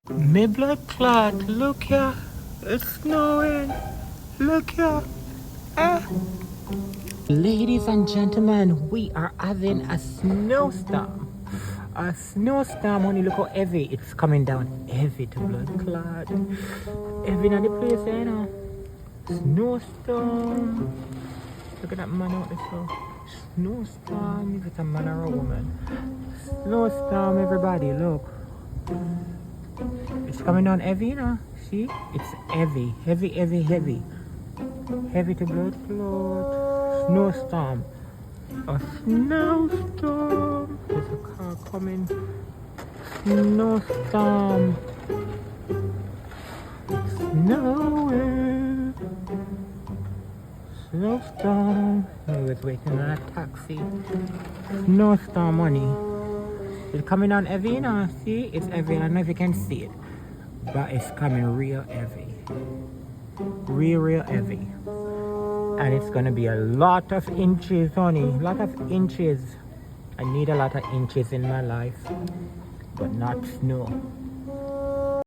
Me blood clot, look here, it's snowing, look here, eh? Ladies and gentlemen, we are having a snowstorm. A snowstorm, only look how heavy it's coming down. Heavy to blood clot. Heavy in the place, you know. Snowstorm. Look at that man out there, so. Snowstorm, if it's a man or a woman. Snowstorm, everybody, look. It's coming down heavy, you know. See? It's heavy, heavy, heavy, heavy. Heavy to blood clot. Snowstorm. A snowstorm. There's a car coming. Snowstorm. Snowing. Snowstorm. I was waiting on a taxi. Snowstorm money. It's coming on heavy, you know. See? It's heavy. I don't know if you can see it. But it's coming real heavy. Real heavy. And it's gonna be a lot of inches, honey. A lot of inches. I need a lot of inches in my life. But not snow.